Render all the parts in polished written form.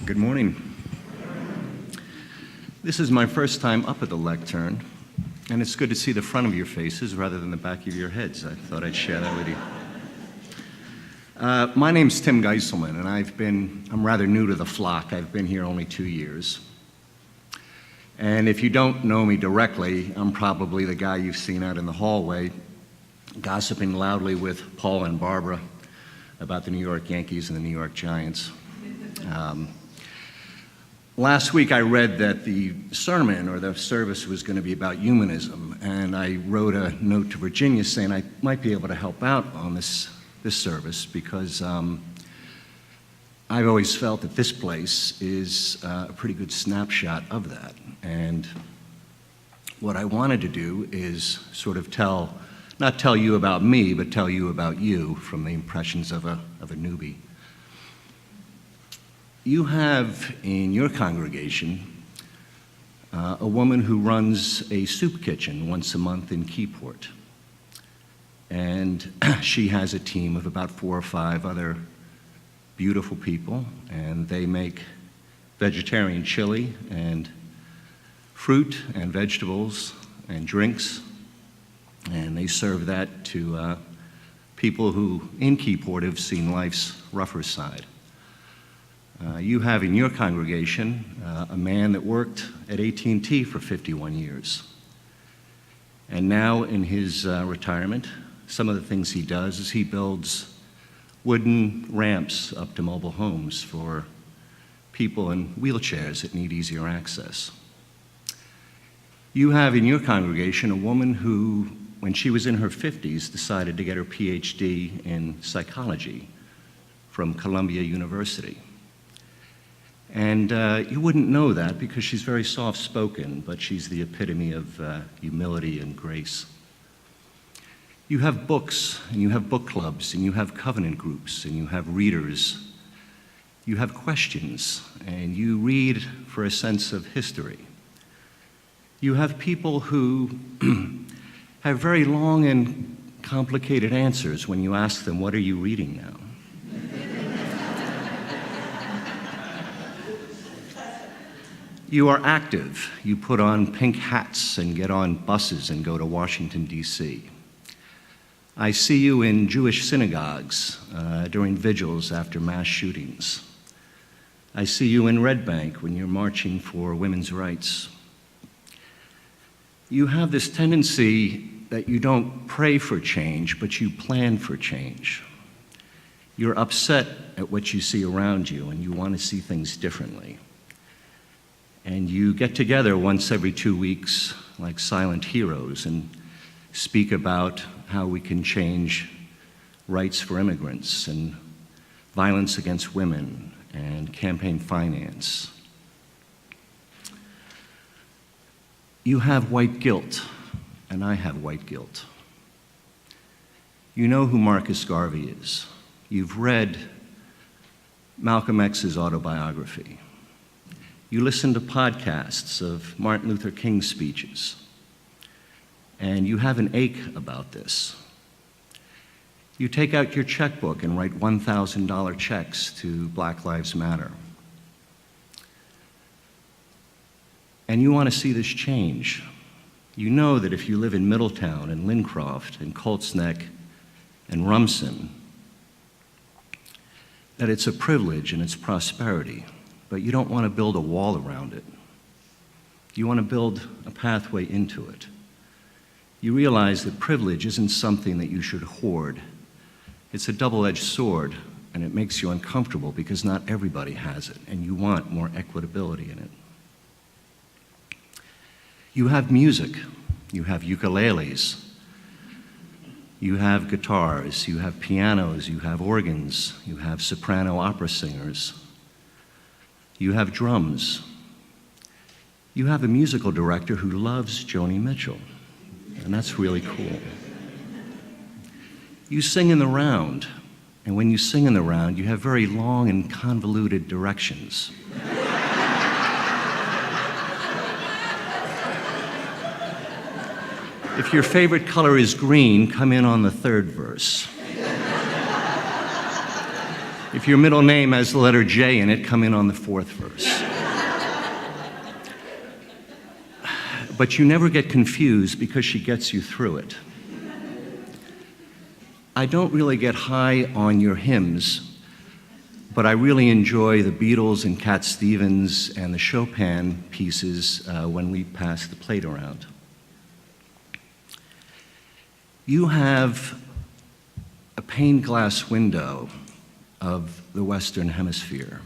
Good morning. This is my first time up at the lectern, and it's good to see the front of your faces rather than the back of your heads. I thought I'd share that with you. My name's Tim Geiselman, and I'm rather new to the flock. I've been here only 2 years. And if you don't know me directly, I'm probably the guy you've seen out in the hallway gossiping loudly with Paul and Barbara about the New York Yankees and the New York Giants. Last week I read that the sermon or the service was going to be about humanism, and I wrote a note to Virginia saying I might be able to help out on this service because I've always felt that this place is a pretty good snapshot of that. And what I wanted to do is sort of not tell you about me, but tell you about you from the impressions of a newbie. You have in your congregation a woman who runs a soup kitchen once a month in Keyport. And she has a team of about 4 or 5 other beautiful people, and they make vegetarian chili and fruit and vegetables and drinks, and they serve that to people who in Keyport have seen life's rougher side. You have in your congregation a man that worked at AT&T for 51 years. And now in his retirement, some of the things he does is he builds wooden ramps up to mobile homes for people in wheelchairs that need easier access. You have in your congregation a woman who, when she was in her 50s, decided to get her PhD in psychology from Columbia University. And you wouldn't know that because she's very soft-spoken, but she's the epitome of humility and grace. You have books, and you have book clubs, and you have covenant groups, and you have readers. You have questions, and you read for a sense of history. You have people who have very long and complicated answers when you ask them, "What are you reading now?" You are active. You put on pink hats and get on buses and go to Washington, D.C. I see you in Jewish synagogues during vigils after mass shootings. I see you in Red Bank when you're marching for women's rights. You have this tendency that you don't pray for change, but you plan for change. You're upset at what you see around you, and you want to see things differently. And you get together once every 2 weeks, like silent heroes, and speak about how we can change rights for immigrants and violence against women and campaign finance. You have white guilt, and I have white guilt. You know who Marcus Garvey is. You've read Malcolm X's autobiography. You listen to podcasts of Martin Luther King's speeches, and you have an ache about this. You take out your checkbook and write $1,000 checks to Black Lives Matter. And you want to see this change. You know that if you live in Middletown and Lincroft and Colts Neck and Rumson, that it's a privilege and it's prosperity, but you don't want to build a wall around it. You want to build a pathway into it. You realize that privilege isn't something that you should hoard. It's a double-edged sword, and it makes you uncomfortable because not everybody has it, and you want more equitability in it. You have music. You have ukuleles. You have guitars. You have pianos. You have organs. You have soprano opera singers. You have drums. You have a musical director who loves Joni Mitchell, and that's really cool. You sing in the round, and when you sing in the round, you have very long and convoluted directions. If your favorite color is green, come in on the 3rd verse. If your middle name has the letter J in it, come in on the fourth verse. But you never get confused because she gets you through it. I don't really get high on your hymns, but I really enjoy the Beatles and Cat Stevens and the Chopin pieces when we pass the plate around. You have a pane glass window of the Western Hemisphere.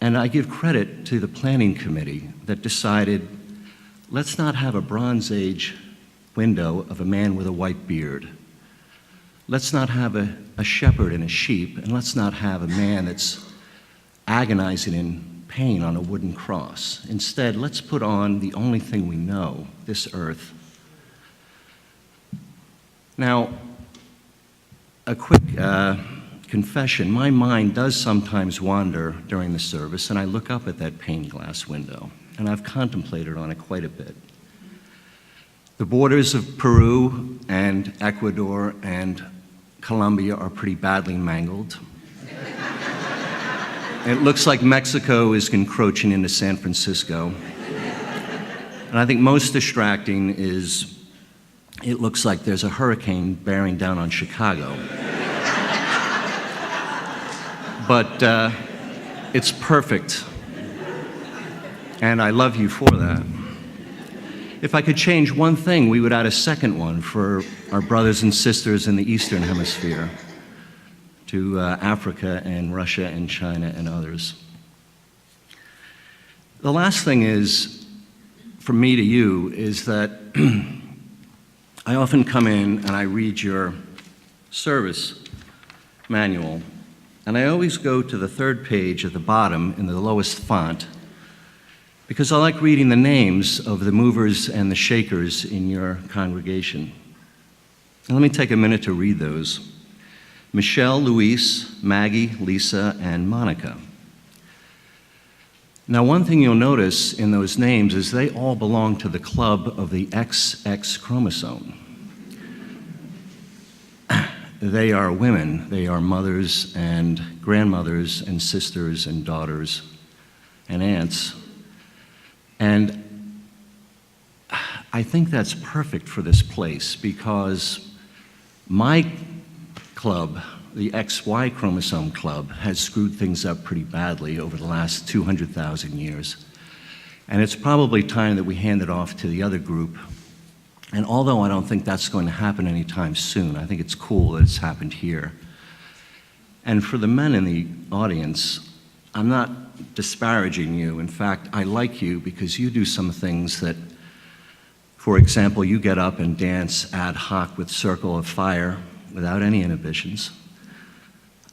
And I give credit to the planning committee that decided, let's not have a Bronze Age window of a man with a white beard. Let's not have a shepherd and a sheep, and let's not have a man that's agonizing in pain on a wooden cross. Instead, let's put on the only thing we know, this earth. Now, a quick confession, my mind does sometimes wander during the service, and I look up at that pane glass window, and I've contemplated on it quite a bit. The borders of Peru and Ecuador and Colombia are pretty badly mangled. It looks like Mexico is encroaching into San Francisco. And I think most distracting is it looks like there's a hurricane bearing down on Chicago. But it's perfect. And I love you for that. If I could change one thing, we would add a second one for our brothers and sisters in the Eastern Hemisphere, to Africa and Russia and China and others. The last thing is, from me to you, is that I often come in and I read your service manual, and I always go to the third page at the bottom in the lowest font, because I like reading the names of the movers and the shakers in your congregation. And let me take a minute to read those. Michelle, Luis, Maggie, Lisa, and Monica. Now, one thing you'll notice in those names is they all belong to the club of the XX chromosome. They are women. They are mothers and grandmothers and sisters and daughters and aunts. And I think that's perfect for this place because my club, the XY chromosome club, has screwed things up pretty badly over the last 200,000 years. And it's probably time that we hand it off to the other group. And although I don't think that's going to happen anytime soon, I think it's cool that it's happened here. And for the men in the audience, I'm not disparaging you. In fact, I like you because you do some things that, for example, you get up and dance ad hoc with Circle of Fire without any inhibitions.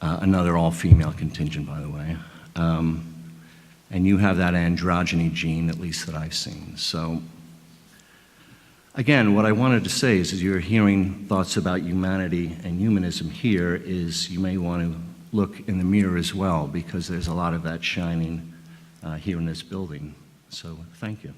Another all-female contingent, by the way. And you have that androgyny gene, at least that I've seen. So, again, what I wanted to say is, as you're hearing thoughts about humanity and humanism here, is you may want to look in the mirror as well, because there's a lot of that shining here in this building. So, thank you.